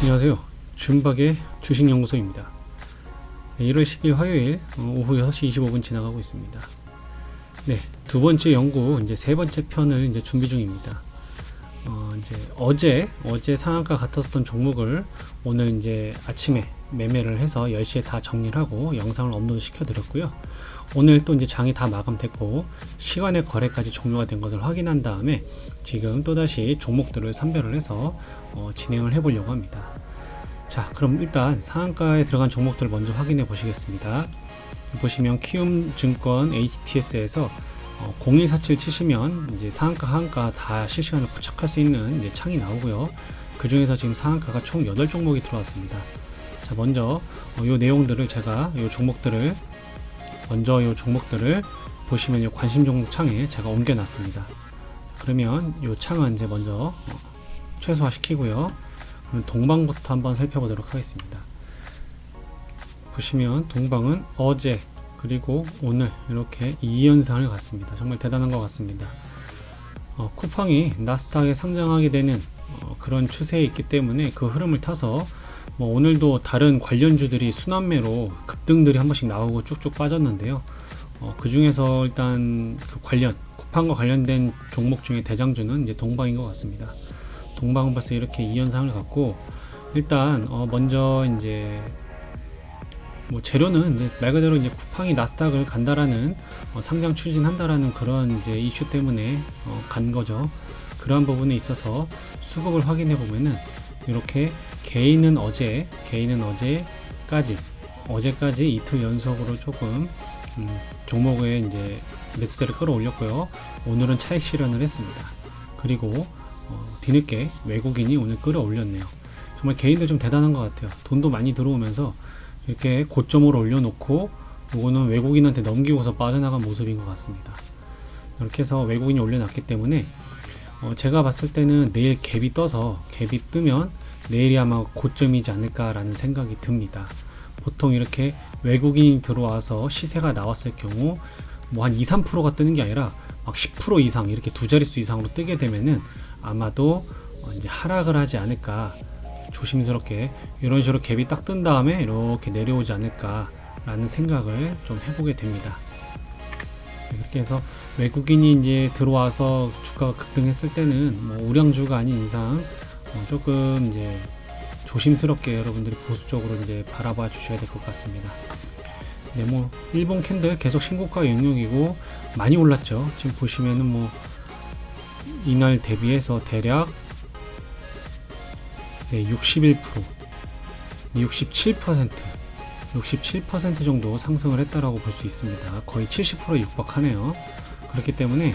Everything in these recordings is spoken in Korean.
안녕하세요. 준박의 주식연구소입니다. 1월 10일 화요일 오후 6시 25분 지나가고 있습니다. 네, 두 번째 연구 이제 세 번째 편을 이제 준비 중입니다. 이제 어제 상한가 같았던 종목을 오늘 이제 아침에 매매를 해서 10시에 다 정리를 하고 영상을 업로드 시켜 드렸고요. 오늘 또 이제 장이 다 마감됐고 시간의 거래까지 종료가 된 것을 확인한 다음에 지금 또다시 종목들을 선별을 해서 진행을 해 보려고 합니다. 자, 그럼 일단 상한가에 들어간 종목들 먼저 확인해 보시겠습니다. 보시면 키움증권 HTS에서 0147 치시면 이제 상한가 하한가 다 실시간으로 포착할 수 있는 이제 창이 나오고요. 그 중에서 지금 상한가가 총 8종목이 들어왔습니다. 자, 먼저 요 내용들을 제가 요 종목들을 보시면 요 관심 종목 창에 제가 옮겨 놨습니다. 그러면 요 창은 이제 먼저 최소화 시키고요. 그럼 동방부터 한번 살펴보도록 하겠습니다. 보시면 동방은 어제 그리고 오늘 이렇게 2연상을 갔습니다. 정말 대단한 것 같습니다. 쿠팡이 나스닥에 상장하게 되는 그런 추세에 있기 때문에 그 흐름을 타서 오늘도 다른 관련주들이 순환매로 급등들이 한 번씩 나오고 쭉쭉 빠졌는데요. 그 중에서 일단 그 쿠팡과 관련된 종목 중에 대장주는 이제 동방인 것 같습니다. 동방은 벌써 이렇게 2연상을 갖고 일단 먼저 이제 재료는 이제 말 그대로 이제 쿠팡이 나스닥을 간다라는 상장 추진한다라는 그런 이제 이슈 때문에 간 거죠. 그러한 부분에 있어서 수급을 확인해 보면은 이렇게 개인은 어제까지 이틀 연속으로 조금 종목에 이제 매수세를 끌어올렸고요. 오늘은 차익 실현을 했습니다. 그리고 뒤늦게 외국인이 오늘 끌어올렸네요. 정말 개인들 좀 대단한 것 같아요. 돈도 많이 들어오면서 이렇게 고점으로 올려놓고 요거는 외국인한테 넘기고서 빠져나간 모습인 것 같습니다. 이렇게 해서 외국인이 올려놨기 때문에 제가 봤을 때는 내일 갭이 뜨면 내일이 아마 고점이지 않을까라는 생각이 듭니다. 보통 이렇게 외국인이 들어와서 시세가 나왔을 경우 한 2~3%가 뜨는 게 아니라 막 10% 이상 이렇게 두 자릿수 이상으로 뜨게 되면은 아마도 이제 하락을 하지 않을까, 조심스럽게 이런 식으로 갭이 딱 뜬 다음에 이렇게 내려오지 않을까 라는 생각을 좀 해보게 됩니다. 그렇게 해서 외국인이 이제 들어와서 주가가 급등했을 때는 우량주가 아닌 이상 조금 이제 조심스럽게 여러분들이 보수적으로 이제 바라봐 주셔야 될 것 같습니다. 네, 일본 캔들 계속 신고가 영역이고 많이 올랐죠. 지금 보시면은 이날 대비해서 대략 61%, 67% 정도 상승을 했다라고 볼 수 있습니다. 거의 70%에 육박하네요. 그렇기 때문에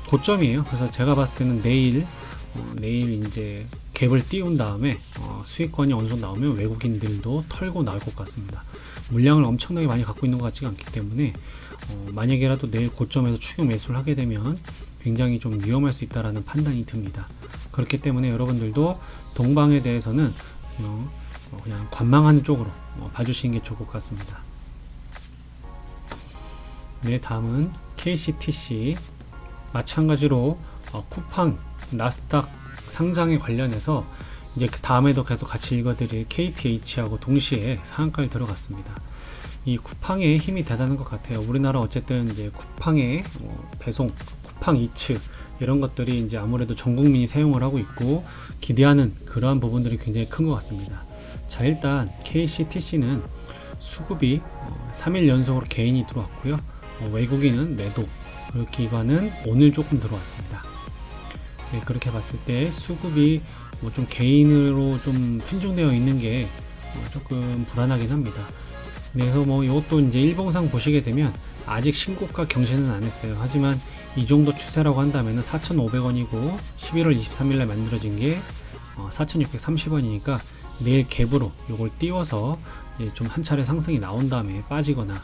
고점이에요. 그래서 제가 봤을 때는 내일 이제 갭을 띄운 다음에 수익권이 어느 정도 나오면 외국인들도 털고 나올 것 같습니다. 물량을 엄청나게 많이 갖고 있는 것 같지가 않기 때문에 만약에라도 내일 고점에서 추격 매수를 하게 되면 굉장히 좀 위험할 수 있다라는 판단이 듭니다. 그렇기 때문에 여러분들도 동방에 대해서는 그냥 관망하는 쪽으로 봐주시는 게 좋을 것 같습니다. 네, 다음은 KCTC 마찬가지로 쿠팡 나스닥 상장에 관련해서 이제 그 다음에도 계속 같이 읽어드릴 KTH하고 동시에 상한가를 들어갔습니다. 이 쿠팡의 힘이 대단한 것 같아요. 우리나라 어쨌든 이제 쿠팡의 배송, 쿠팡 이츠 이런 것들이 이제 아무래도 전 국민이 사용을 하고 있고 기대하는 그러한 부분들이 굉장히 큰 것 같습니다. 자, 일단 KCTC는 수급이 3일 연속으로 개인이 들어왔고요. 외국인은 매도, 그리고 기관은 오늘 조금 들어왔습니다. 네, 그렇게 봤을 때 수급이 좀 개인으로 좀 편중되어 있는 게 조금 불안하긴 합니다. 그래서 이것도 이제 일봉상 보시게 되면 아직 신고가 경신은 안 했어요. 하지만 이 정도 추세라고 한다면 4,500원이고 11월 23일날 만들어진 게 4,630원이니까 내일 갭으로 이걸 띄워서 좀 한 차례 상승이 나온 다음에 빠지거나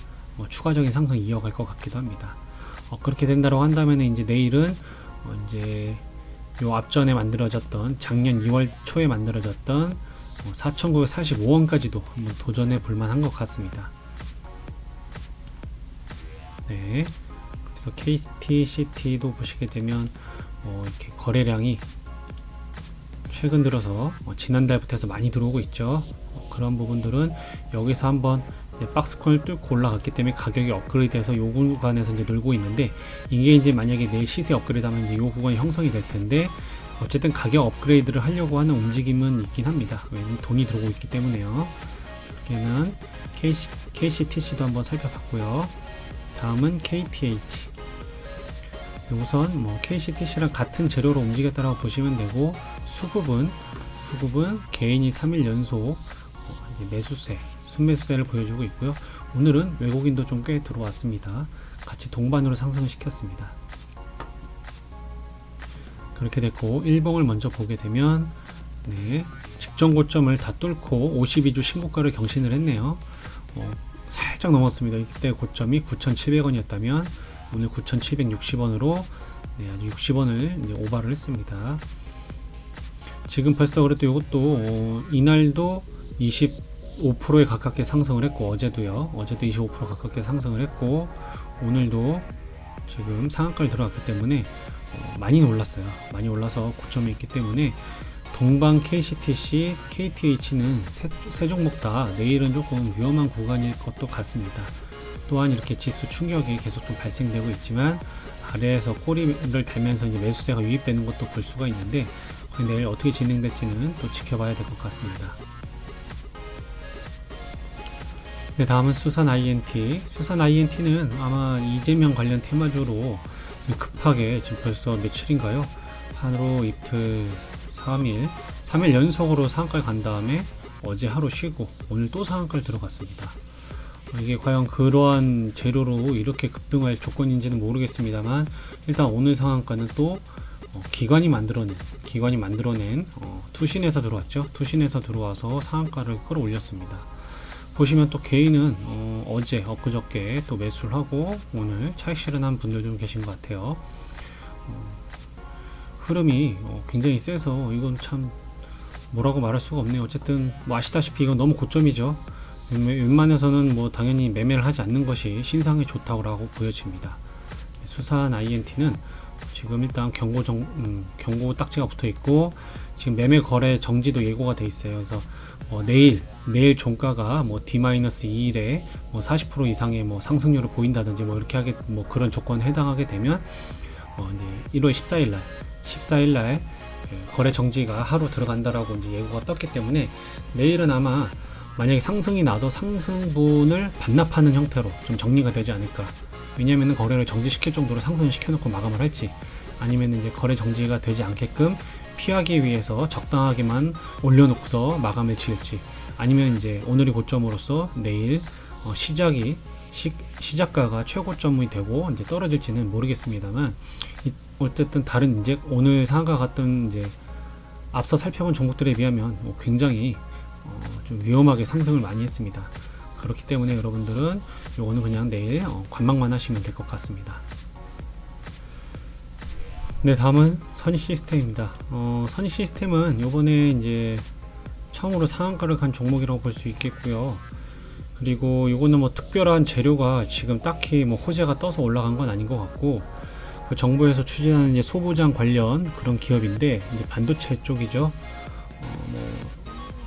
추가적인 상승 이어갈 것 같기도 합니다. 그렇게 된다고 한다면 이제 내일은 이제 요 앞전에 만들어졌던 작년 2월 초에 만들어졌던 4,945원까지도 한번 도전해 볼만한 것 같습니다. 네, 그래서 KTCT도 보시게 되면 이렇게 거래량이 최근 들어서 지난달부터 해서 많이 들어오고 있죠. 그런 부분들은 여기서 한번 이제 박스권을 뚫고 올라갔기 때문에 가격이 업그레이드해서 요 구간에서 이제 놀고 있는데, 이게 이제 만약에 내일 시세 업그레이드 하면 이제 요 구간이 형성이 될 텐데, 어쨌든 가격 업그레이드를 하려고 하는 움직임은 있긴 합니다. 왜냐면 돈이 들어오고 있기 때문에요. 이렇게는 KCTC도 한번 살펴봤고요. 다음은 KTH. 우선 뭐 KCTC랑 같은 재료로 움직였다라고 보시면 되고, 수급은 개인이 3일 연속 이제 매수세, 순매수세를 보여주고 있고요. 오늘은 외국인도 좀 꽤 들어왔습니다. 같이 동반으로 상승시켰습니다. 그렇게 됐고, 일봉을 먼저 보게 되면 직전 고점을 다 뚫고 52주 신고가를 경신을 했네요. 살짝 넘었습니다. 이때 고점이 9,700원이었다면 오늘 9,760원으로 아주 60원을 이제 오버를 했습니다. 지금 벌써 그래도 이것도 이날도 25%에 가깝게 상승을 했고, 어제도 25% 가깝게 상승을 했고, 오늘도 지금 상한가를 들어갔기 때문에 많이 올랐어요. 많이 올라서 고점에 있기 때문에 동방 KCTC, KTH는 세 종목 다 내일은 조금 위험한 구간일 것도 같습니다. 또한 이렇게 지수 충격이 계속 좀 발생되고 있지만, 아래에서 꼬리를 달면서 이제 매수세가 유입되는 것도 볼 수가 있는데, 내일 어떻게 진행될지는 또 지켜봐야 될 것 같습니다. 다음은 수산 INT. 수산 INT는 아마 이재명 관련 테마주로 급하게 지금 벌써 며칠인가요? 하루 이틀 3일 연속으로 상한가를 간 다음에 어제 하루 쉬고 오늘 또 상한가를 들어갔습니다. 이게 과연 그러한 재료로 이렇게 급등할 조건인지는 모르겠습니다만, 일단 오늘 상한가는 또 기관이 만들어낸 투신에서 들어왔죠. 투신에서 들어와서 상한가를 끌어올렸습니다. 보시면 또 개인은 어제 엊그저께 또 매수를 하고 오늘 차익 실현한 분들도 계신 것 같아요. 흐름이 굉장히 세서 이건 참 뭐라고 말할 수가 없네요. 어쨌든 뭐 아시다시피 이건 너무 고점이죠. 웬만해서는 뭐 당연히 매매를 하지 않는 것이 신상에 좋다고 보여집니다. 수산 INT는 지금 일단 경고 딱지가 붙어 있고, 지금 매매 거래 정지도 예고가 돼 있어요. 그래서 내일 종가가 뭐 D-2일에 뭐 40% 이상의 뭐 상승률을 보인다든지 뭐 이렇게 뭐 그런 조건에 해당하게 되면 이제 1월 14일 날 거래 정지가 하루 들어간다라고 이제 예고가 떴기 때문에, 내일은 아마 만약에 상승이 나도 상승분을 반납하는 형태로 좀 정리가 되지 않을까. 왜냐면은 거래를 정지시킬 정도로 상승을 시켜놓고 마감을 할지, 아니면 이제 거래 정지가 되지 않게끔 피하기 위해서 적당하게만 올려놓고서 마감을 지을지, 아니면 이제 오늘이 고점으로서 내일 시작가가 최고점이 되고 이제 떨어질지는 모르겠습니다만, 어쨌든 다른 이제 오늘 상한가 같은 이제 앞서 살펴본 종목들에 비하면 굉장히 좀 위험하게 상승을 많이 했습니다. 그렇기 때문에 여러분들은 요거는 그냥 내일 관망만 하시면 될 것 같습니다. 다음은 선익시스템입니다. 선익시스템은 요번에 이제 처음으로 상한가를 간 종목이라고 볼 수 있겠고요. 그리고 요거는 뭐 특별한 재료가 지금 딱히 뭐 호재가 떠서 올라간 건 아닌 것 같고, 그 정부에서 추진하는 이제 소부장 관련 그런 기업인데, 이제 반도체 쪽이죠.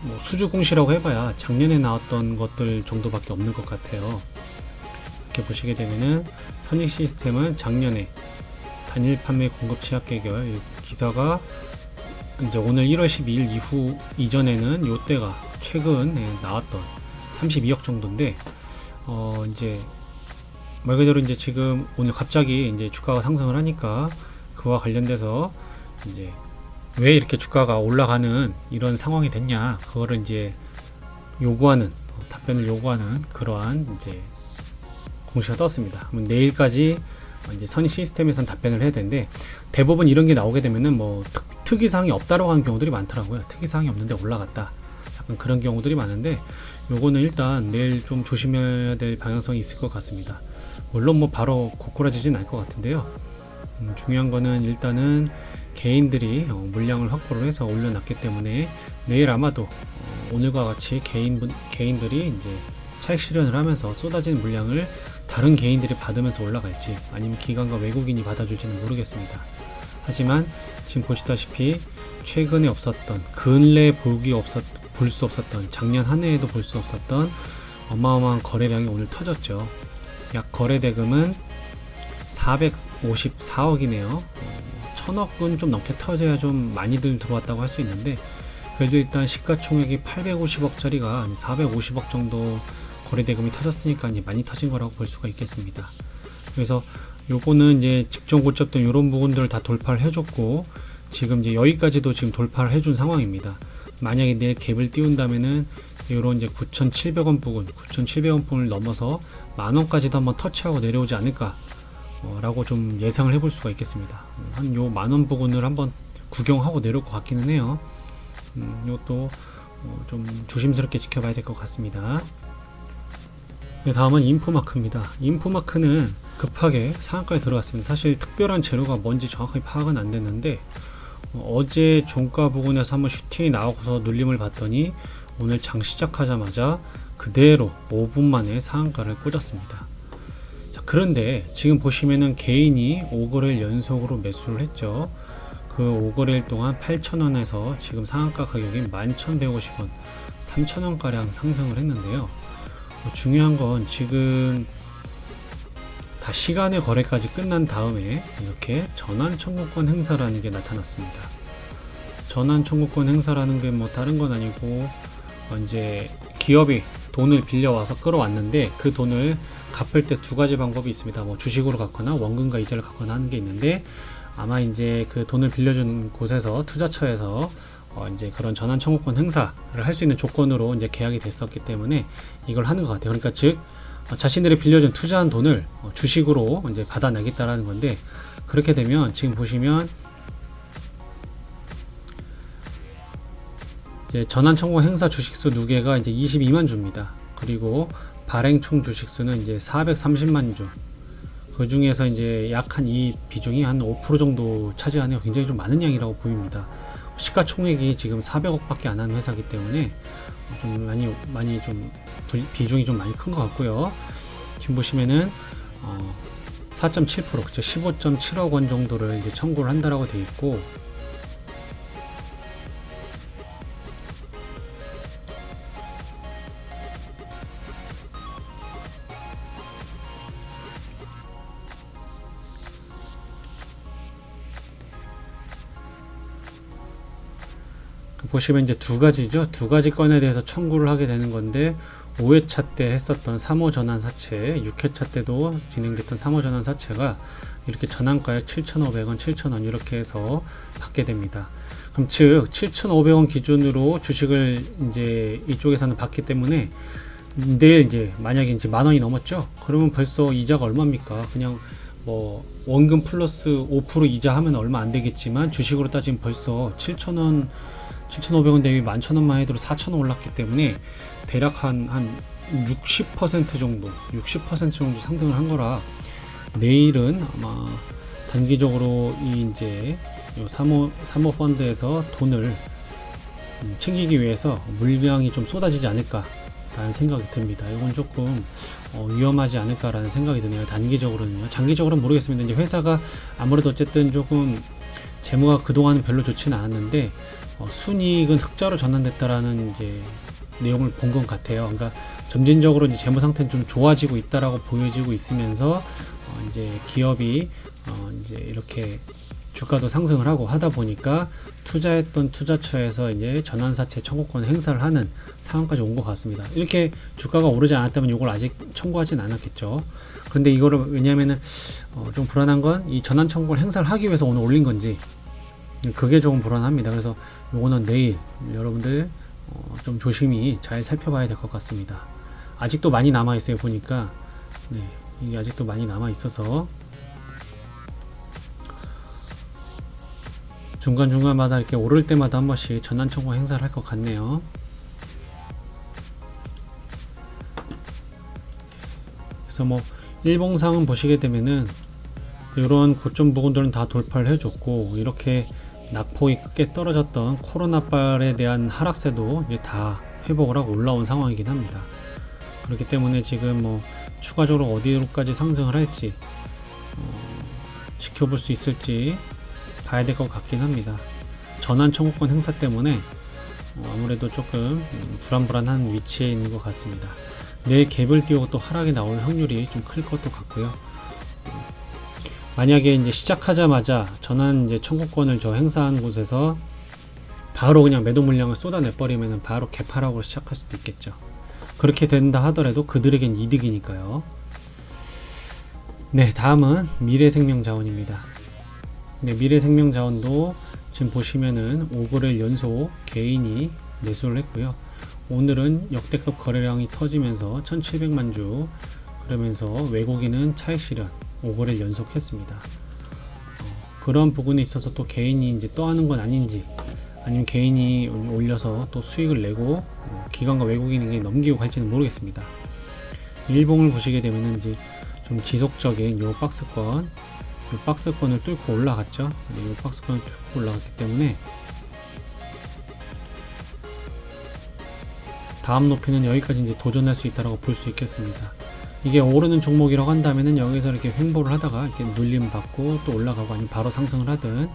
뭐 수주 공시라고 해봐야 작년에 나왔던 것들 정도밖에 없는 것 같아요. 이렇게 보시게 되면은 선익시스템은 작년에 단일 판매 공급 취약 계결 기사가 이제 오늘 1월 12일 이전에는 요때가 최근에 나왔던 32억 정도인데, 이제 말 그대로 이제 지금 오늘 갑자기 이제 주가가 상승을 하니까 그와 관련돼서 이제 왜 이렇게 주가가 올라가는 이런 상황이 됐냐, 그거를 이제 답변을 요구하는 그러한 이제 공시가 떴습니다. 그럼 내일까지 이제 선익시스템에선 답변을 해야 되는데, 대부분 이런 게 나오게 되면은 뭐 특이사항이 없다라고 하는 경우들이 많더라고요. 특이사항이 없는데 올라갔다, 약간 그런 경우들이 많은데, 요거는 일단 내일 좀 조심해야 될 방향성이 있을 것 같습니다. 물론 뭐 바로 고꾸라지진 않을 것 같은데요. 중요한 거는 일단은 개인들이 물량을 확보를 해서 올려놨기 때문에 내일 아마도 오늘과 같이 개인들이 이제 차익 실현을 하면서 쏟아지는 물량을 다른 개인들이 받으면서 올라갈지, 아니면 기관과 외국인이 받아줄지는 모르겠습니다. 하지만 지금 보시다시피 최근에 없었던, 근래 볼 수 없었던, 작년 한 해에도 볼 수 없었던 어마어마한 거래량이 오늘 터졌죠. 약 거래 대금은 454억이네요. 1000억은 좀 넘게 터져야 좀 많이들 들어왔다고 할 수 있는데, 그래도 일단 시가총액이 850억짜리가 450억 정도 거래 대금이 터졌으니까 이제 많이 터진 거라고 볼 수가 있겠습니다. 그래서 요거는 이제 직전 고점던 이런 부분들을 다 돌파를 해줬고, 지금 이제 여기까지도 지금 돌파를 해준 상황입니다. 만약에 내일 갭을 띄운다면은 요런 이제 9,700원 부근, 9,700원 부분을 넘어서 만원까지도 한번 터치하고 내려오지 않을까 라고 좀 예상을 해볼 수가 있겠습니다. 한 요 만원 부근을 한번 구경하고 내려올 것 같기는 해요. 이것도 좀 조심스럽게 지켜봐야 될 것 같습니다. 네, 다음은 인포마크입니다. 인포마크는 급하게 상한가에 들어갔습니다. 사실 특별한 재료가 뭔지 정확하게 파악은 안 됐는데, 어제 종가 부근에서 한번 슈팅이 나오고서 눌림을 봤더니 오늘 장 시작하자마자 그대로 5분 만에 상한가를 꽂았습니다. 자, 그런데 지금 보시면은 개인이 5거래일 연속으로 매수를 했죠. 그 5거래일 동안 8,000원에서 지금 상한가 가격이 11,150원, 3,000원 가량 상승을 했는데요. 중요한 건 지금 다 시간의 거래까지 끝난 다음에 이렇게 전환 청구권 행사라는 게 나타났습니다. 전환 청구권 행사라는 게 뭐 다른 건 아니고, 이제 기업이 돈을 빌려와서 끌어왔는데 그 돈을 갚을 때 두 가지 방법이 있습니다. 뭐 주식으로 갚거나 원금과 이자를 갚거나 하는 게 있는데, 아마 이제 그 돈을 빌려준 곳에서, 투자처에서 이제 그런 전환 청구권 행사를 할 수 있는 조건으로 이제 계약이 됐었기 때문에 이걸 하는 것 같아요. 그러니까 즉 자신들이 빌려준 투자한 돈을 주식으로 이제 받아내겠다라는 건데, 그렇게 되면 지금 보시면 이제 전환 청구 행사 주식수 누계가 이제 22만 주입니다. 그리고 발행 총 주식수는 이제 430만 주. 그 중에서 이제 약 한 이 비중이 한 5% 정도 차지하네요. 굉장히 좀 많은 양이라고 보입니다. 시가총액이 지금 400억밖에 안 하는 회사이기 때문에 좀 많이 좀 비중이 좀 많이 큰 것 같고요. 지금 보시면은 4.7%, 즉 15.7억 원 정도를 이제 청구를 한다라고 되어 있고, 보시면 이제 두 가지죠. 두 가지 건에 대해서 청구를 하게 되는 건데, 5회차 때 했었던 3호 전환 사채, 6회차 때도 진행됐던 3호 전환 사채가 이렇게 전환가액 7,500원, 7,000원 이렇게 해서 받게 됩니다. 그럼 즉 7,500원 기준으로 주식을 이제 이쪽에서는 받기 때문에, 내일 이제 만약에 이제 만원이 넘었죠. 그러면 벌써 이자가 얼마입니까? 그냥 뭐 원금 플러스 5% 이자 하면 얼마 안 되겠지만, 주식으로 따지면 벌써 7,500원 대비 11,000원만 해도 4,000원 올랐기 때문에 대략 한 60% 정도, 60% 정도 상승을 한 거라, 내일은 아마 단기적으로 이 이제 3호 펀드에서 돈을 챙기기 위해서 물량이 좀 쏟아지지 않을까라는 생각이 듭니다. 이건 조금 위험하지 않을까라는 생각이 드네요. 단기적으로는요. 장기적으로는 모르겠습니다. 이제 회사가 아무래도 어쨌든 조금 재무가 그동안은 별로 좋지는 않았는데, 순이익은 흑자로 전환됐다라는 이제 내용을 본 것 같아요. 그러니까 점진적으로 이제 재무 상태는 좀 좋아지고 있다라고 보여지고 있으면서 이제 기업이 이제 이렇게 주가도 상승을 하고 하다 보니까 투자했던 투자처에서 이제 전환사채 청구권 행사를 하는 상황까지 온 것 같습니다. 이렇게 주가가 오르지 않았다면 이걸 아직 청구하진 않았겠죠. 그런데 이거를, 왜냐하면은 좀 불안한 건 이 전환 청구권 행사를 하기 위해서 오늘 올린 건지, 그게 조금 불안합니다. 그래서 요거는 내일 여러분들 좀 조심히 잘 살펴봐야 될 것 같습니다. 아직도 많이 남아 있어요. 보니까 이게 아직도 많이 남아 있어서 중간중간마다 이렇게 오를 때마다 한 번씩 전환 청구 행사를 할 것 같네요. 그래서 뭐 일봉상은 보시게 되면은 이런 고점 부분들은 다 돌파를 해줬고, 이렇게 낙폭이 크게 떨어졌던 코로나빨에 대한 하락세도 이제 다 회복을 하고 올라온 상황이긴 합니다. 그렇기 때문에 지금 뭐 추가적으로 어디로까지 상승을 할지 지켜볼 수 있을지 봐야 될 것 같긴 합니다. 전환 청구권 행사 때문에 아무래도 조금 불안불안한 위치에 있는 것 같습니다. 내일 갭을 띄우고 또 하락이 나올 확률이 좀 클 것도 같고요. 만약에 이제 시작하자마자 전환 이제 청구권을 저 행사한 곳에서 바로 그냥 매도 물량을 쏟아내 버리면 바로 갭하락으로 시작할 수도 있겠죠. 그렇게 된다 하더라도 그들에겐 이득이니까요. 네, 다음은 미래생명자원입니다. 네, 미래생명자원도 지금 보시면은 5거래일 연속 개인이 매수를 했고요. 오늘은 역대급 거래량이 터지면서 1700만 주, 그러면서 외국인은 차익 실현 5거래일 연속 했습니다. 그런 부분에 있어서 또 개인이 이제 또 하는 건 아닌지, 아니면 개인이 올려서 또 수익을 내고 기관과 외국인에게 넘기고 갈지는 모르겠습니다. 일봉을 보시게 되면은 이제 좀 지속적인 요 박스권을 뚫고 올라갔죠. 요 박스권을 뚫고 올라갔기 때문에 다음 높이는 여기까지 이제 도전할 수 있다고 볼 수 있겠습니다. 이게 오르는 종목이라고 한다면은 여기서 이렇게 횡보를 하다가 이렇게 눌림 받고 또 올라가고 아니면 바로 상승을 하든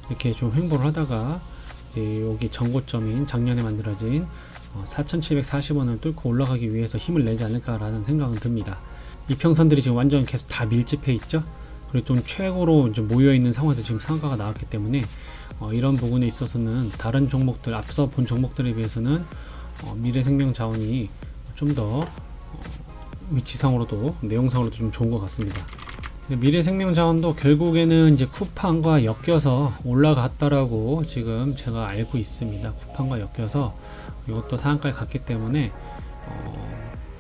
이렇게 좀 횡보를 하다가 이제 여기 전고점인 작년에 만들어진 4,740원을 뚫고 올라가기 위해서 힘을 내지 않을까라는 생각은 듭니다. 이평선들이 지금 완전 계속 다 밀집해 있죠. 그리고 좀 최고로 이제 모여 있는 상황에서 지금 상한가가 나왔기 때문에 이런 부분에 있어서는 다른 종목들, 앞서 본 종목들에 비해서는 미래생명자원이 좀 더 위치상으로도 내용상으로도 좀 좋은 것 같습니다. 미래생명자원도 결국에는 이제 쿠팡과 엮여서 올라갔다라고 지금 제가 알고 있습니다. 쿠팡과 엮여서 이것도 상한가에 갔기 때문에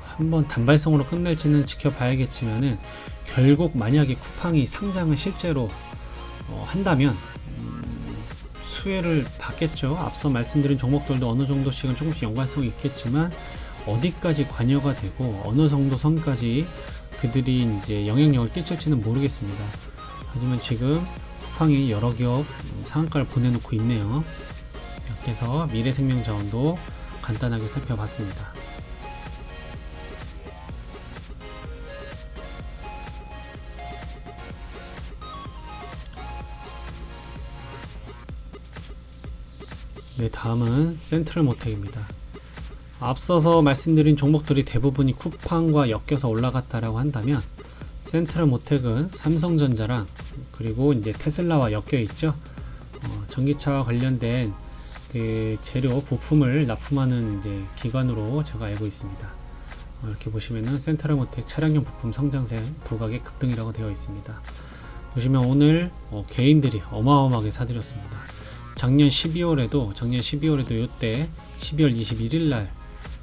한번 단발성으로 끝낼지는 지켜봐야겠지만은 결국 만약에 쿠팡이 상장을 실제로 한다면 수혜를 받겠죠. 앞서 말씀드린 종목들도 어느 정도씩은 조금씩 연관성이 있겠지만 어디까지 관여가 되고 어느 정도 선까지 그들이 이제 영향력을 끼칠지는 모르겠습니다. 하지만 지금 쿠팡이 여러 기업 상한가를 보내놓고 있네요. 이렇게 해서 미래생명자원도 간단하게 살펴봤습니다. 네, 다음은 센트럴모텍입니다. 앞서서 말씀드린 종목들이 대부분이 쿠팡과 엮여서 올라갔다라고 한다면 센트럴모텍은 삼성전자랑 그리고 이제 테슬라와 엮여 있죠. 전기차와 관련된 그 재료 부품을 납품하는 이제 기관으로 제가 알고 있습니다. 이렇게 보시면은 센트럴모텍 차량용 부품 성장세 부각의 급등이라고 되어 있습니다. 보시면 오늘 개인들이 어마어마하게 사들였습니다. 작년 12월에도 이때 12월 21일 날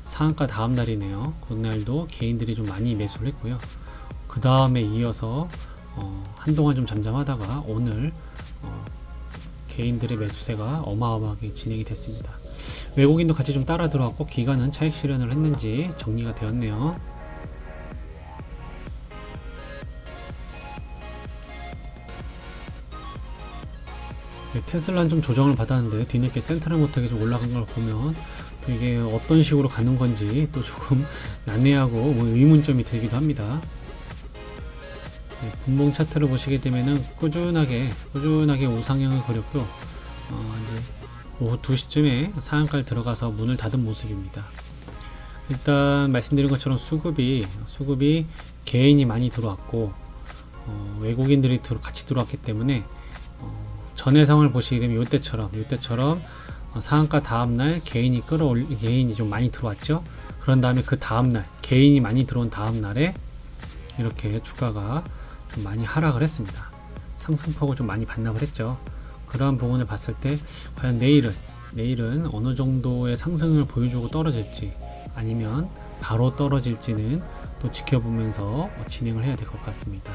상한가 다음 날이네요. 그날도 개인들이 좀 많이 매수를 했고요. 그 다음에 이어서 한동안 좀 잠잠하다가 오늘 개인들의 매수세가 어마어마하게 진행이 됐습니다. 외국인도 같이 좀 따라 들어왔고 기관은 차익 실현을 했는지 정리가 되었네요. 테슬라는 좀 조정을 받았는데 뒤늦게 센트럴모텍이 좀 올라간 걸 보면 이게 어떤 식으로 가는 건지 또 조금 난해하고 의문점이 들기도 합니다. 분봉 차트를 보시게 되면은 꾸준하게 우상향을 그렸고요. 이제 오후 2시쯤에 상한가를 들어가서 문을 닫은 모습입니다. 일단 말씀드린 것처럼 수급이 개인이 많이 들어왔고 외국인들이 같이 들어왔기 때문에 전해상을 보시게 되면 이때처럼 상한가 다음날 개인이 좀 많이 들어왔죠. 그런 다음에 그 다음날 개인이 많이 들어온 다음날에 이렇게 주가가 좀 많이 하락을 했습니다. 상승폭을 좀 많이 반납을 했죠. 그러한 부분을 봤을 때 과연 내일은 어느 정도의 상승을 보여주고 떨어질지 아니면 바로 떨어질지는 또 지켜보면서 진행을 해야 될 것 같습니다.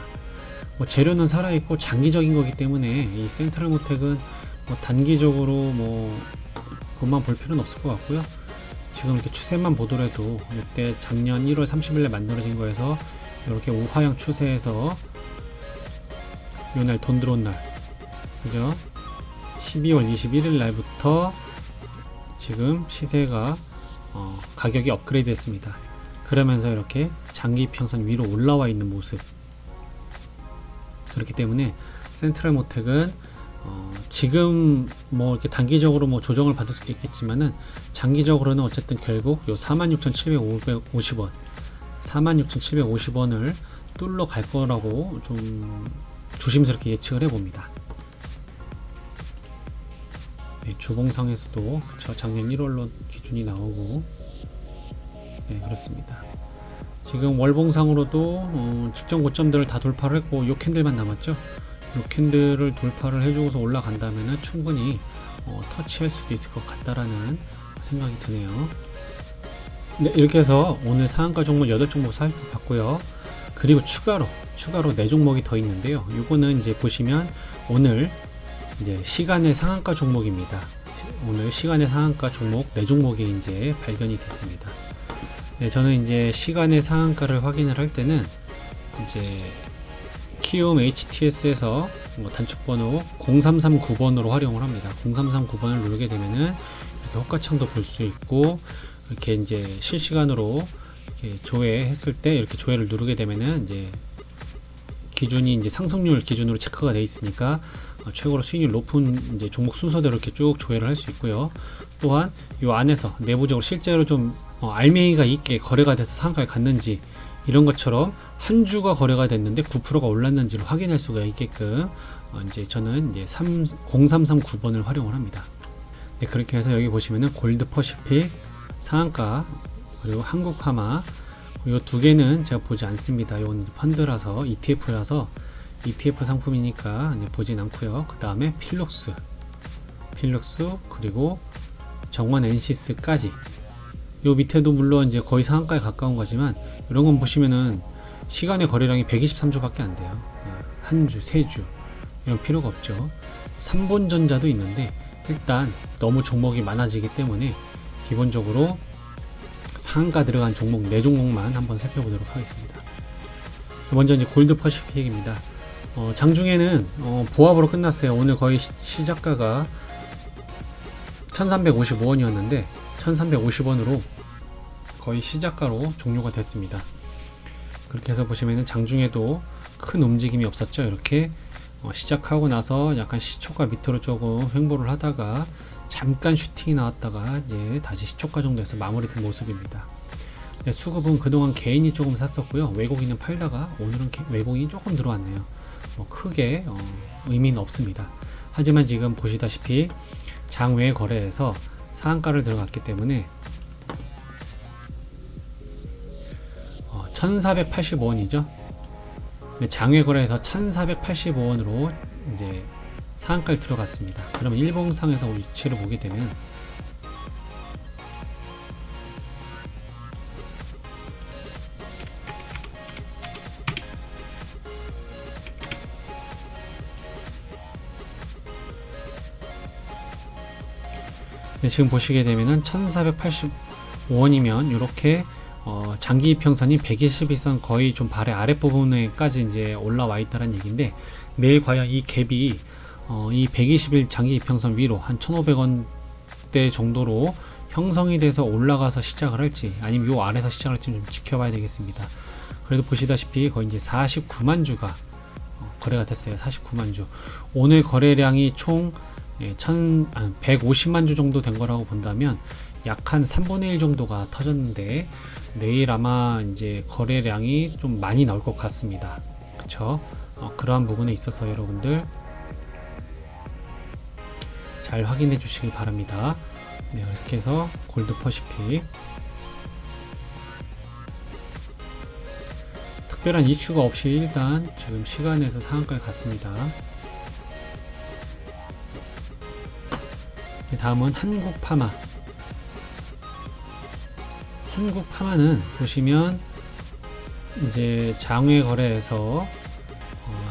재료는 살아있고 장기적인 거기 때문에 이 센트럴모텍은 단기적으로 그것만 볼 필요는 없을 것 같고요. 지금 이렇게 추세만 보더라도 이때 작년 1월 30일에 만들어진 거에서 이렇게 우하형 추세에서 요날 돈 들어온 날, 그죠? 12월 21일 날부터 지금 시세가 가격이 업그레이드 했습니다. 그러면서 이렇게 장기 평선 위로 올라와 있는 모습. 그렇기 때문에 센트럴모텍은 지금 뭐 이렇게 단기적으로 뭐 조정을 받을 수도 있겠지만은 장기적으로는 어쨌든 결국 요 46,750원 46,750원을 뚫러 갈 거라고 좀 조심스럽게 예측을 해봅니다. 네, 주봉상에서도 그쵸, 작년 1월로 기준이 나오고, 네, 그렇습니다. 지금 월봉상으로도 직전 고점들을 다 돌파를 했고 요 캔들만 남았죠. 요 캔들을 돌파를 해주고서 올라간다면 충분히 터치할 수도 있을 것 같다라는 생각이 드네요. 네, 이렇게 해서 오늘 상한가 종목 8종목 살펴봤고요. 그리고 추가로 4종목이 더 있는데요. 요거는 이제 보시면 오늘 이제 시간의 상한가 종목입니다. 오늘 시간의 상한가 종목 4종목이 이제 발견이 됐습니다. 네, 저는 이제 시간의 상한가를 확인을 할 때는 이제 키움 HTS에서 단축번호 0339번으로 활용을 합니다. 0339번을 누르게 되면은 이렇게 호가창도 볼 수 있고, 이렇게 이제 실시간으로 이렇게 조회했을 때 이렇게 조회를 누르게 되면은 이제 기준이 이제 상승률 기준으로 체크가 되어 있으니까 최고로 수익률 높은 이제 종목 순서대로 이렇게 쭉 조회를 할 수 있고요. 또한 이 안에서 내부적으로 실제로 좀 알맹이가 있게 거래가 돼서 상한가를 갔는지, 이런 것처럼 한 주가 거래가 됐는데 9%가 올랐는지를 확인할 수가 있게끔 이제 저는 이제 0339번을 활용을 합니다. 네, 그렇게 해서 여기 보시면은 골드 퍼시픽 상한가, 그리고 한국파마, 이 두 개는 제가 보지 않습니다. 이건 펀드라서 ETF라서 ETF 상품이니까 보진 않고요. 그 다음에 필룩스, 그리고 정원 엔시스까지. 요 밑에도 물론 이제 거의 상한가에 가까운 거지만 이런 건 보시면은 시간의 거래량이 123주 밖에 안 돼요. 한 주, 세 주 이런 필요가 없죠. 3본전자도 있는데 일단 너무 종목이 많아지기 때문에 기본적으로 상한가 들어간 종목 4종목만 한번 살펴보도록 하겠습니다. 먼저 이제 골드 퍼시픽입니다. 장중에는 보합으로 끝났어요. 오늘 거의 시작가가 1355원이었는데 1350원으로 거의 시작가로 종료가 됐습니다. 그렇게 해서 보시면은 장중에도 큰 움직임이 없었죠. 이렇게 시작하고 나서 약간 시초가 밑으로 조금 횡보를 하다가 잠깐 슈팅이 나왔다가 이제 다시 시초가 정도에서 마무리된 모습입니다. 네, 수급은 그동안 개인이 조금 샀었고요. 외국인은 팔다가 오늘은 외국인이 조금 들어왔네요. 크게 의미는 없습니다. 하지만 지금 보시다시피 장외 거래에서 상한가를 들어갔기 때문에 1485원이죠. 네, 장외 거래에서 1485원으로 이제 상한가를 들어갔습니다. 그러면 일봉상에서 위치를 보게 되면 네, 지금 보시게 되면은 1485원이면 이렇게 장기 이평선이 121선 거의 좀 발의 아랫부분에까지 이제 올라와 있다는 얘기인데, 내일 과연 이 갭이 이 120일 장기 이평선 위로 한 1,500원대 정도로 형성이 돼서 올라가서 시작을 할지, 아니면 요 아래서 시작을 할지 좀 지켜봐야 되겠습니다. 그래도 보시다시피 거의 이제 49만 주가 거래가 됐어요. 49만 주. 오늘 거래량이 총 150만 주 정도 된 거라고 본다면 약 한 3분의 1 정도가 터졌는데, 내일 아마 이제 거래량이 좀 많이 나올 것 같습니다. 그쵸? 그러한 부분에 있어서 여러분들 잘 확인해 주시기 바랍니다. 네, 그렇게 해서 골드 퍼시픽 특별한 이슈가 없이 일단 지금 시간에서 상한가에 갔습니다. 네, 다음은 한국파마. 한국파마는 보시면 이제 장외 거래에서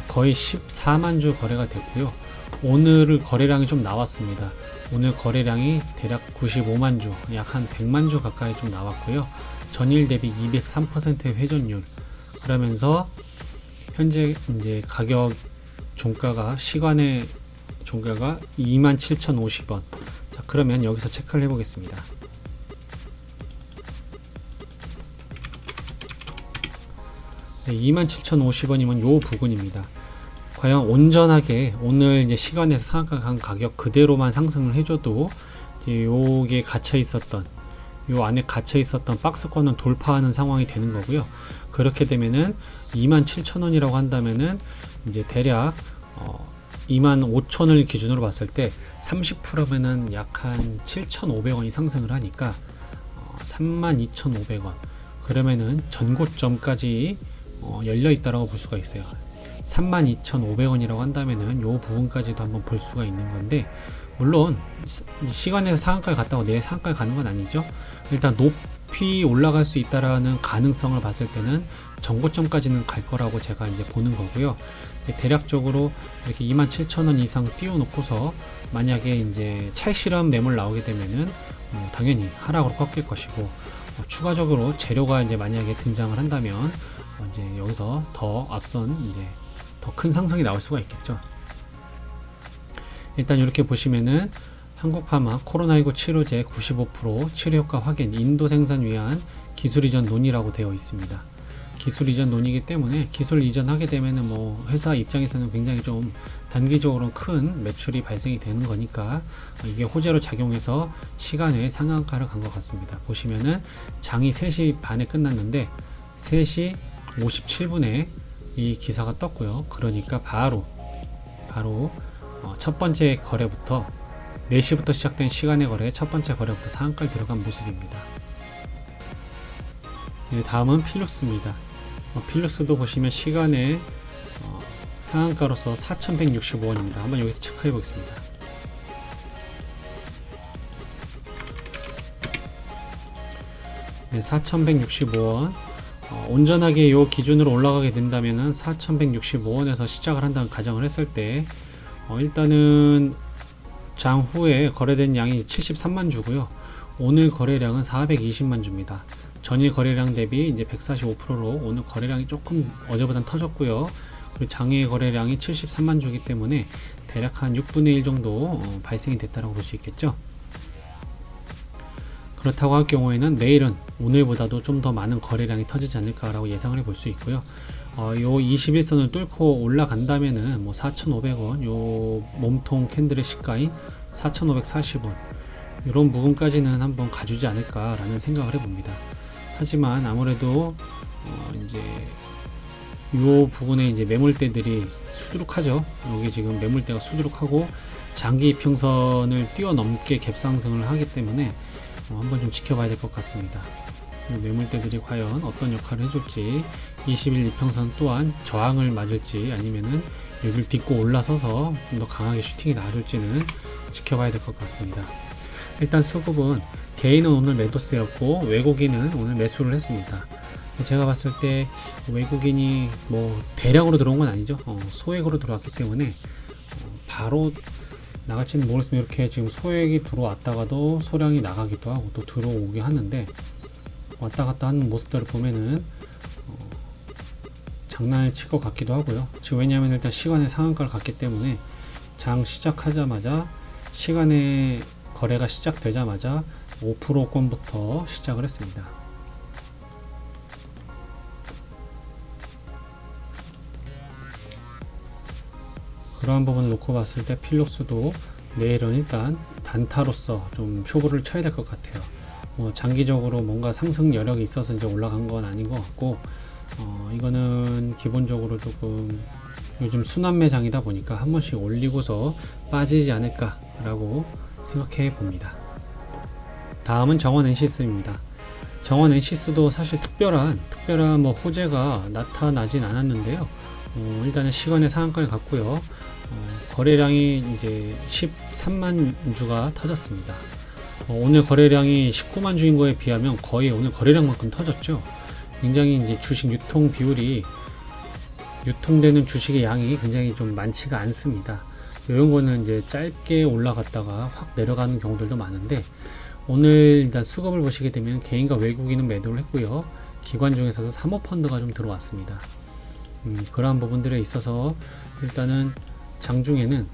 거의 14만 주 거래가 됐고요. 오늘 거래량이 좀 나왔습니다. 오늘 거래량이 대략 95만 주, 약 한 100만 주 가까이 좀 나왔고요. 전일 대비 203%의 회전율. 그러면서 현재 이제 가격 종가가, 시간의 종가가 27,050원. 자, 그러면 여기서 체크를 해보겠습니다. 네, 27,050원이면 요 부근입니다. 과연 온전하게 오늘 이제 시간에서 상한가 간 가격 그대로만 상승을 해줘도 이제 요게 갇혀 있었던 요 안에 갇혀 있었던 박스권은 돌파하는 상황이 되는 거고요. 그렇게 되면은 27,000원이라고 한다면은 이제 대략 25,000원을 기준으로 봤을 때 30%면은 약 한 7,500원이 상승을 하니까 32,500원. 그러면은 전고점까지 열려 있다라고 볼 수가 있어요. 32,500원이라고 한다면은 요 부분까지도 한번 볼 수가 있는 건데, 물론 시간에서 상한가를 갔다고 내일 상한가를 가는 건 아니죠. 일단 높이 올라갈 수 있다라는 가능성을 봤을 때는 전고점까지는 갈 거라고 제가 이제 보는 거고요. 이제 대략적으로 이렇게 27,000원 이상 띄워놓고서 만약에 이제 찰실한 매물 나오게 되면은 당연히 하락으로 꺾일 것이고, 추가적으로 재료가 이제 만약에 등장을 한다면 이제 여기서 더 앞선 이제 더 큰 상승이 나올 수가 있겠죠. 일단 이렇게 보시면은 한국파마 코로나19 치료제 95% 치료 효과 확인, 인도 생산 위한 기술 이전 논의라고 되어 있습니다. 기술 이전 논의이기 때문에 기술 이전하게 되면은 뭐 회사 입장에서는 굉장히 좀 단기적으로 큰 매출이 발생이 되는 거니까 이게 호재로 작용해서 시간에 상한가를 간 것 같습니다. 보시면은 장이 3시 반에 끝났는데 3시 57분에 이 기사가 떴고요. 그러니까 바로 첫 번째 거래부터 4시부터 시작된 시간의 거래, 첫 번째 거래부터 상한가를 들어간 모습입니다. 네, 다음은 필룩스입니다. 필룩스도 보시면 시간에 상한가로서 4,165원입니다. 한번 여기서 체크해 보겠습니다. 네, 4,165원. 온전하게 요 기준으로 올라가게 된다면은 4,165원에서 시작을 한다는 가정을 했을 때 일단은 장후에 거래된 양이 73만 주고요. 오늘 거래량은 420만 주입니다. 전일 거래량 대비 이제 145%로 오늘 거래량이 조금 어제보단 터졌고요. 그리고 장외 거래량이 73만 주기 때문에 대략 한 6분의 1 정도 발생이 됐다고 볼 수 있겠죠. 그렇다고 할 경우에는 내일은 오늘보다도 좀 더 많은 거래량이 터지지 않을까라고 예상을 해볼 수 있고요. 요 21선을 뚫고 올라간다면은 뭐 4,500원, 요 몸통 캔들의 시가인 4,540원 이런 부분까지는 한번 가주지 않을까라는 생각을 해봅니다. 하지만 아무래도 이제 요 부분에 이제 매물대들이 수두룩하죠. 여기 지금 매물대가 수두룩하고 장기 이평선을 뛰어넘게 갭상승을 하기 때문에 한번 좀 지켜봐야 될 것 같습니다. 매물대들이 과연 어떤 역할을 해줄지, 20일 이평선 또한 저항을 맞을지 아니면은 여기를 딛고 올라서서 좀 더 강하게 슈팅이 나와줄지는 지켜봐야 될 것 같습니다. 일단 수급은 개인은 오늘 매도세였고 외국인은 오늘 매수를 했습니다. 제가 봤을 때 외국인이 뭐 대량으로 들어온 건 아니죠. 소액으로 들어왔기 때문에 바로 나갈지는 모르겠으면 이렇게 지금 소액이 들어왔다가도 소량이 나가기도 하고 또 들어오게 하는데 왔다 갔다 하는 모습들을 보면은 장난을 칠 것 같기도 하고요. 지금 왜냐하면 일단 시간에 상한가를 갔기 때문에 장 시작하자마자 시간에 거래가 시작되자마자 5%권부터 시작을 했습니다. 그러한 부분을 놓고 봤을 때 필룩스도 내일은 일단 단타로서 좀 표고를 쳐야 될 것 같아요. 뭐 장기적으로 뭔가 상승 여력이 있어서 이제 올라간 건 아닌 것 같고 이거는 기본적으로 조금 요즘 순환 매장이다 보니까 한 번씩 올리고서 빠지지 않을까 라고 생각해 봅니다. 다음은 정원 NCS입니다. 정원 NCS도 사실 특별한 뭐 호재가 나타나진 않았는데요. 일단은 시간의 상한가를 갔고요. 거래량이 이제 13만 주가 터졌습니다. 오늘 거래량이 19만 주인 거에 비하면 거의 오늘 거래량만큼 터졌죠. 굉장히 이제 주식 유통 비율이 유통되는 주식의 양이 굉장히 좀 많지가 않습니다. 이런 거는 이제 짧게 올라갔다가 확 내려가는 경우들도 많은데 오늘 일단 수급을 보시게 되면 개인과 외국인은 매도를 했고요. 기관 중에서도 사모펀드가 좀 들어왔습니다. 그러한 부분들에 있어서 일단은 장중에는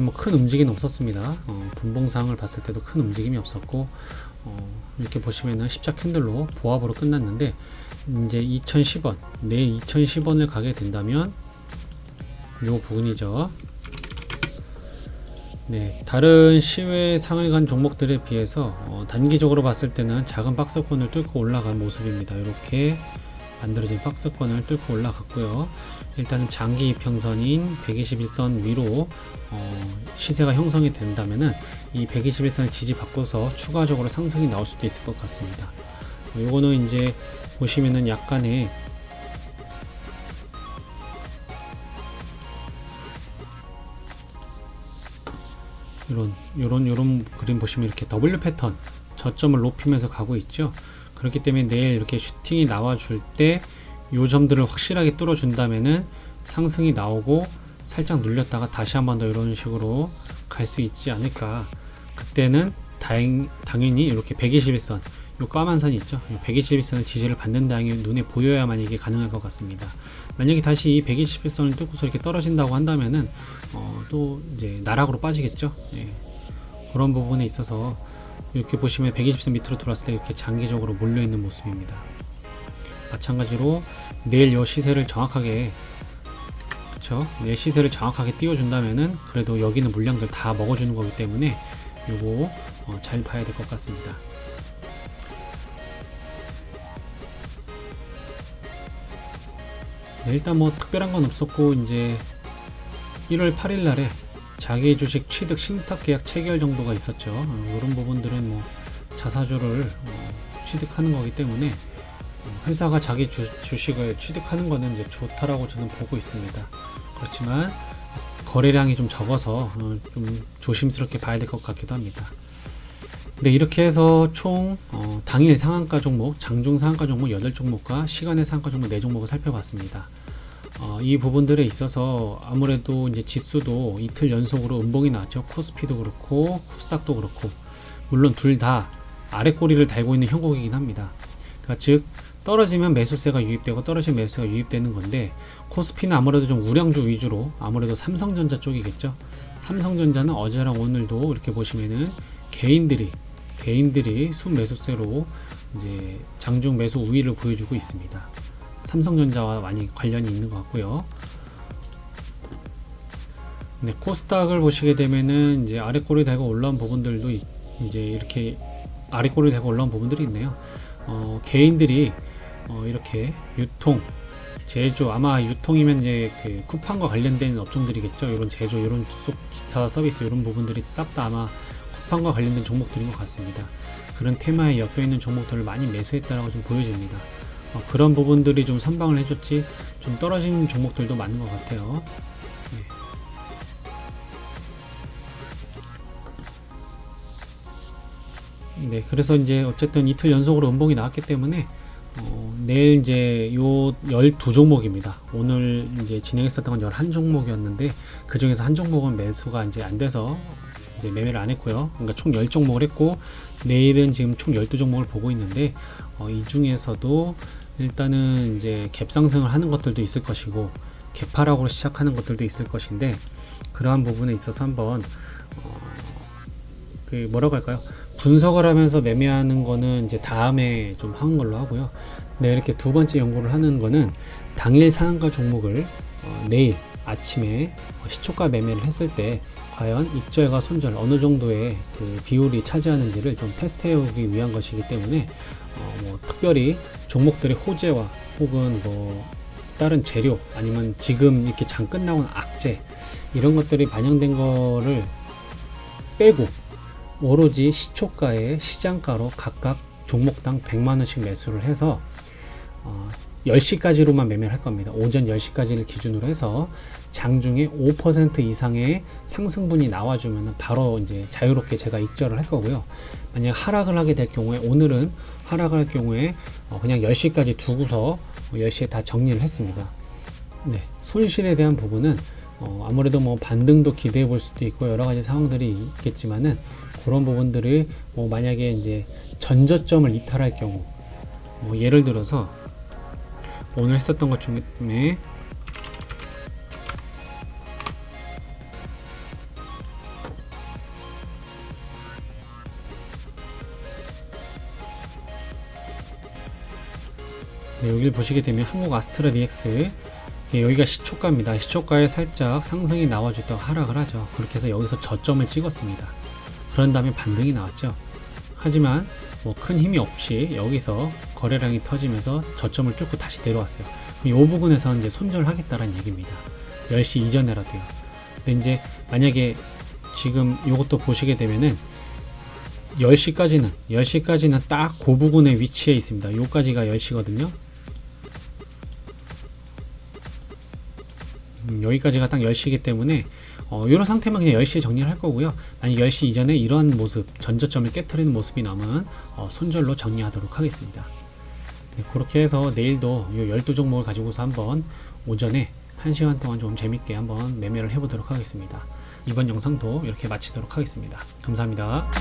뭐 큰 움직임은 없었습니다. 분봉상을 봤을 때도 큰 움직임이 없었고 이렇게 보시면은 십자 캔들로 보합으로 끝났는데 이제 2010원 내일 2010원을 가게 된다면 요 부분이죠. 네, 다른 시외 상을 간 종목들에 비해서 단기적으로 봤을 때는 작은 박스권을 뚫고 올라간 모습입니다. 이렇게 만들어진 박스권을 뚫고 올라갔고요. 일단은 장기 이평선인 121선 위로 시세가 형성이 된다면은 이 121선을 지지받고서 추가적으로 상승이 나올 수도 있을 것 같습니다. 요거는 이제 보시면은 약간의 요런 그림 보시면 이렇게 W 패턴 저점을 높이면서 가고 있죠. 그렇기 때문에 내일 이렇게 슈팅이 나와줄 때 요 점들을 확실하게 뚫어준다면은 상승이 나오고 살짝 눌렸다가 다시 한 번 더 이런 식으로 갈 수 있지 않을까. 그때는 당연히 이렇게 121선 요 까만 선이 있죠. 121선을 지지를 받는다는 눈에 보여야만 이게 가능할 것 같습니다. 만약에 다시 이 121선을 뚫고서 이렇게 떨어진다고 한다면은 또 이제 나락으로 빠지겠죠. 예. 그런 부분에 있어서 이렇게 보시면 120선 밑으로 들어왔을 때 이렇게 장기적으로 몰려 있는 모습입니다. 마찬가지로 내일 요 시세를 정확하게 내일 시세를 정확하게 띄워준다면은 그래도 여기는 물량들 다 먹어주는 거기 때문에 요거 잘 봐야 될 것 같습니다. 네, 일단 뭐 특별한 건 없었고 이제 1월 8일 날에 자기 주식 취득 신탁 계약 체결 정도가 있었죠. 이런 부분들은 뭐 자사주를 취득하는 거기 때문에 회사가 자기 주식을 취득하는 거는 이제 좋다라고 저는 보고 있습니다. 그렇지만 거래량이 좀 적어서 좀 조심스럽게 봐야 될 것 같기도 합니다. 네, 이렇게 해서 총 당일 상한가 종목, 장중 상한가 종목 8종목과 시간의 상한가 종목 4종목을 살펴봤습니다. 이 부분들에 있어서 아무래도 이제 지수도 이틀 연속으로 음봉이 나왔죠. 코스피도 그렇고 코스닥도 그렇고, 물론 둘 다 아래 꼬리를 달고 있는 형국이긴 합니다. 그러니까 즉 떨어지면 매수세가 유입되고 떨어지면 매수세가 유입되는 건데, 코스피는 아무래도 좀 우량주 위주로 아무래도 삼성전자 쪽이겠죠. 삼성전자는 어제랑 오늘도 이렇게 보시면은 개인들이 순매수세로 이제 장중 매수 우위를 보여주고 있습니다. 삼성전자와 많이 관련이 있는 것 같고요. 네, 코스닥을 보시게 되면은 이제 아래 꼬리 달고 올라온 부분들도 이제 이렇게 아래 꼬리 달고 올라온 부분들이 있네요. 개인들이 이렇게 유통, 제조, 아마 유통이면 이제 그 쿠팡과 관련된 업종들이겠죠. 이런 제조, 이런 기타 서비스 이런 부분들이 싹 다 아마 쿠팡과 관련된 종목들인 것 같습니다. 그런 테마에 엮여 있는 종목들을 많이 매수했다라고 좀 보여집니다. 그런 부분들이 좀 선방을 해줬지 좀 떨어진 종목들도 많은 것 같아요. 네, 그래서 이제 어쨌든 이틀 연속으로 음봉이 나왔기 때문에 내일 이제 요 12종목입니다. 오늘 이제 진행했었던 건 11종목이었는데 그 중에서 한 종목은 매수가 이제 안 돼서 이제 매매를 안 했고요. 그러니까 총 10종목을 했고, 내일은 지금 총 12종목을 보고 있는데 이 중에서도 일단은 이제 갭상승을 하는 것들도 있을 것이고 갭하락으로 시작하는 것들도 있을 것인데, 그러한 부분에 있어서 한번 그 뭐라고 할까요? 분석을 하면서 매매하는 거는 이제 다음에 좀 하는 걸로 하고요. 네, 이렇게 두 번째 연구를 하는 거는 당일 상한가 종목을 내일 아침에 시초가 매매를 했을 때 과연 익절과 손절 어느 정도의 그 비율이 차지하는지를 좀 테스트해 보기 위한 것이기 때문에 뭐 특별히 종목들의 호재와 혹은 뭐 다른 재료 아니면 지금 이렇게 장 끝나고 난 악재 이런 것들이 반영된 거를 빼고 오로지 시초가의 시장가로 각각 종목당 100만원씩 매수를 해서 10시까지로만 매매를 할 겁니다. 오전 10시까지를 기준으로 해서 장중에 5% 이상의 상승분이 나와주면 바로 이제 자유롭게 제가 익절을 할 거고요. 만약 하락을 하게 될 경우에, 오늘은 하락을 할 경우에 그냥 10시까지 두고서 10시에 다 정리를 했습니다. 네, 손실에 대한 부분은 아무래도 뭐 반등도 기대해 볼 수도 있고 여러 가지 상황들이 있겠지만은 그런 부분들을 뭐 만약에 이제 전저점을 이탈할 경우, 뭐 예를 들어서 오늘 했었던 것 중에 네, 여기를 보시게 되면 한국 아스트라 DX 예, 여기가 시초가입니다. 시초가에 살짝 상승이 나와주다가 하락을 하죠. 그렇게 해서 여기서 저점을 찍었습니다. 그런 다음에 반등이 나왔죠. 하지만 뭐 큰 힘이 없이 여기서 거래량이 터지면서 저점을 뚫고 다시 내려왔어요. 이 부분에서 이제 손절하겠다라는 얘기입니다. 10시 이전에라도요. 근데 이제 만약에 지금 이것도 보시게 되면은 10시까지는 딱 그 부분에 위치해 있습니다. 요까지가 10시거든요. 여기까지가 딱 10시이기 때문에 이런 상태만 그냥 10시에 정리를 할 거고요. 아니 10시 이전에 이러한 모습, 전저점을 깨트리는 모습이 나오면 손절로 정리하도록 하겠습니다. 네, 그렇게 해서 내일도 이 12종목을 가지고서 한번 오전에 1시간 동안 좀 재밌게 한번 매매를 해보도록 하겠습니다. 이번 영상도 이렇게 마치도록 하겠습니다. 감사합니다.